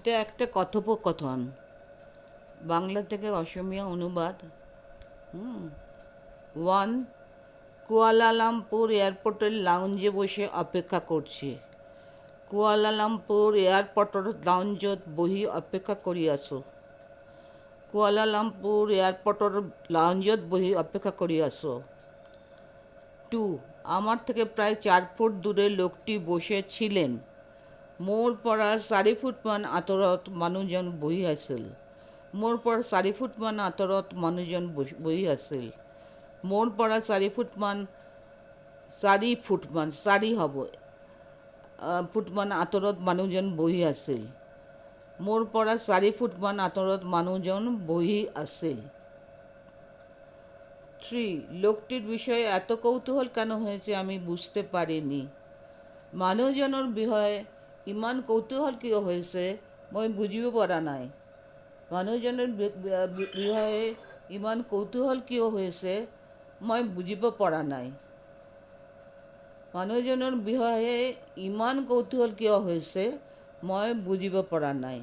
এটা একটা কথোপকথন, বাংলা থেকে অসমীয়া অনুবাদ। ওয়ান, কুয়ালালামপুর এয়ারপোর্টের লাউঞ্জে বসে অপেক্ষা করছি। কুয়ালালামপুর এয়ারপোর্টের লাউঞ্জত বহি অপেক্ষা কৰি আছোঁ। কুয়ালালামপুর এয়ারপোর্টের লাউঞ্জত বহি অপেক্ষা কৰি আছোঁ। 2, আমার থেকে প্রায় 4 ফুট দূরে লোকটি বসে ছিলেন। মোৰ পৰা 4 ফুটমান আঁতৰত মানুহজন বহি আছিল। মোৰ পৰা 4 ফুটমান আঁতৰত মানুহজন বহি আছিল। মোৰ পৰা 4 ফুটমান আঁতৰত মানুহজন বহি আছিল। মোৰ পৰা 4 ফুটমান আঁতৰত মানুহজন বহি আছিল। 3, লোকটির বিষয়ে এত কৌতূহল কেন হয়েছে আমি বুঝতে পারিনি। মানুহজনৰ বিষয়ে ইমান কৌতূহল কিয় হৈছে মই বুজিব পৰা নাই। মানুহজনৰ বিষয়ে ইমান কৌতূহল কিয় হৈছে মই বুজিব পৰা নাই। মানুহজনৰ বিষয়ে ইমান কৌতূহল কিয় হৈছে মই বুজিব পৰা নাই।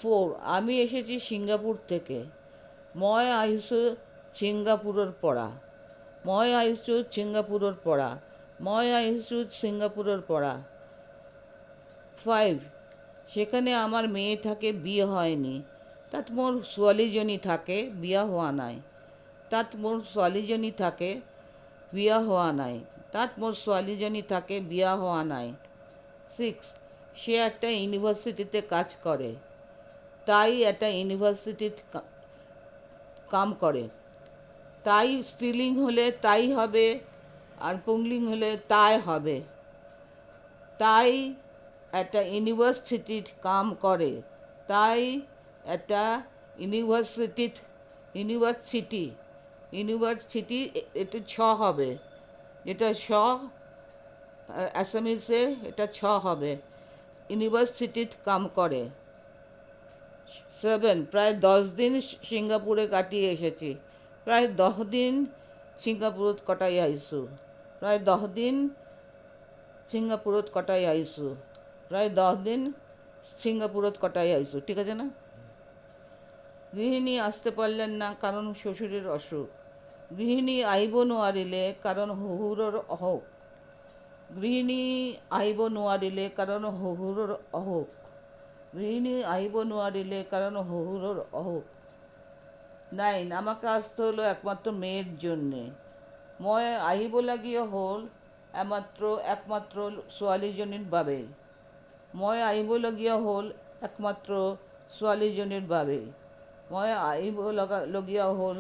4, আমি এসেছি সিঙ্গাপুর থেকে। মই আহিছোঁ ছিংগাপুৰৰ পৰা। মই আহিছোঁ ছিংগাপুৰৰ পৰা। মই আহিছোঁ ছিংগাপুৰৰ পৰা। 5, সেখানে আমার মেয়ে থাকে, বিয়ে হয়নি। তাত মোৰ ছোৱালীজনী থাকে, বিয়া হোৱা নাই। তাত মোৰ ছোৱালীজনী থাকে, বিয়া হোৱা নাই। তাত মোৰ ছোৱালীজনী থাকে, বিয়া হোৱা নাই। 6, সে একটা ইউনিভার্সিটিতে কাজ করে। তাই একটা ইউনিভার্সিটিতে কাম করে। তাই স্ত্রীলিঙ্গ হলে তাই হবে, আর পুংলিঙ্গ হলে তাই হবে। তাই একটা ইউনিভার্সিটিত কাম করে। তাই একটা ইউনিভার্সিটি এটা ছ হবে, যেটা ছ অ্যাসামিসে এটা ছ হবে। ইউনিভার্সিটিত কাম করে। 7, প্রায় 10 দিন সিঙ্গাপুরে কাটিয়ে এসেছি। প্রায় 10 দিন সিঙ্গাপুরত কটাই আইছোঁ। প্রায় 10 দিন সিঙ্গাপুরত কটাই আইছোঁ। প্রায় 10 দিন সিঙ্গাপুরত কটাই আইছোঁ। ঠিক আছে না? গৃহিণী আসতে পারলেন না কারণ শ্বশুরের অসুখ। গৃহিণী আইব নোৱাৰিলে কারণ শহুৰৰ অসুখ। গৃহিণী আহিব নোৱাৰিলে কারণ শহুৰৰ অসুখ। গৃহিণী আহিব নোৱাৰিলে কারণ শহুৰৰ অসুখ। 9, আমাকে আসতে হলো একমাত্র মেয়ের জন্যে। মই আহিবলগীয়া হ'ল একমাত্র ছোৱালীজনীৰ বাবে। মই আহিবলগীয়া হ'ল একমাত্র ছোৱালীজনীৰ বাবে। মই আহিবলগীয়া হ'ল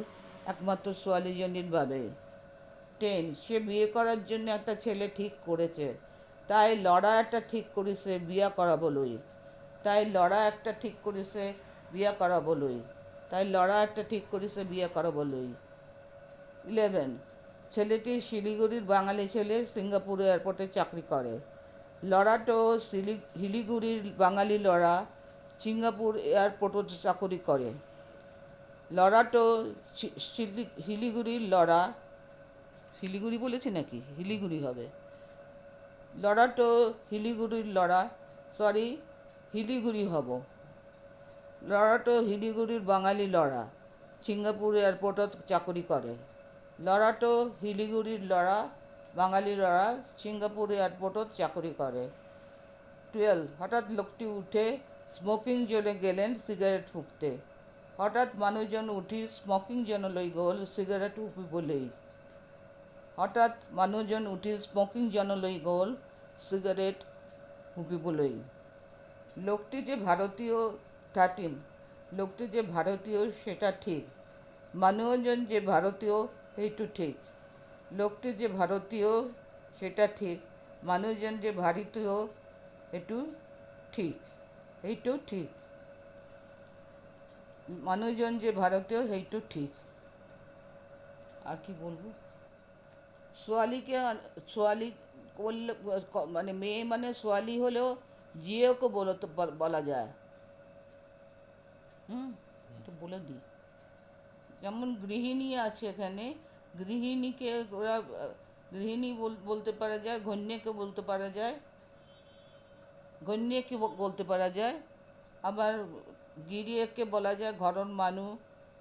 একমাত্র ছোৱালীজনীর বাবে। 10, সে বিয়ে করার জন্য একটা ছেলে ঠিক করেছে। তাই লড়া একটা ঠিক করেছে বিয়া করাবলৈ। তাই লড়া একটা ঠিক করেছে বিয়া করাবলৈ। তাই লড়া একটা ঠিক করেছে বিয়া করাবলৈ। 11, ছেলেটি শিলিগুড়ির বাঙালি ছেলে, সিঙ্গাপুর এয়ারপোর্টে চাকরি করে। লড়াটো শিলিগুড়ির বাঙালি লড়া, সিঙ্গাপুর এয়ারপোর্টত চাকরি করে। লড়াটো শিলিগুড়ির লড়া, শিলিগুড়ি বলেছি নাকি, শিলিগুড়ি হবে। লড়াটো শিলিগুড়ির লড়া, শিলিগুড়ি হব। লড়াটো শিলিগুড়ির বাঙালি লড়া, সিঙ্গাপুর এয়ারপোর্টত চাকরি করে। লড়াটো শিলিগুড়ির লড়া, বাঙালি লড়া, সিঙ্গাপুর এয়ারপোর্টত চাকরি করে। 12, হঠাৎ লোকটি উঠে স্মোকিং জোনে গেলেন সিগারেট ফুঁকতে। হঠাৎ মানুহজন উঠি স্মোকিং জোনলৈ গ'ল সিগারেট ফুঁকিবলৈ। হঠাৎ মানুহজন উঠি স্মোকিং জোনলৈ গ'ল সিগারেট ফুঁকিবলৈ। লোকটি যে ভারতীয় 13, লোকটি যে ভারতীয় সেটা ঠিক। মানুহজন যে ভারতীয় সেইটো ঠিক। লোকটি যে ভারতীয় সেটা ঠিক। মানুহজন যে ভারতীয় সেইটো ঠিক। এইটো ঠিক। মানুষজন যে ভারতীয় সেইটো ঠিক। আর কি বলবো? সোয়ালি করলে মানে মেয়ে মানে সোয়ালি হলেও জিওকে বলা যায়। একটু বলে দিই। যেমন গৃহিণী আছে এখানে, গৃহিণীকে ওরা গৃহিণী বলতে পারা যায়, গণ্যকে বলতে পারা যায়, গণ্যকে বলতে পারা যায়। আবার গিৰিয়েককে বলা যায় ঘৰৰ মানুহ,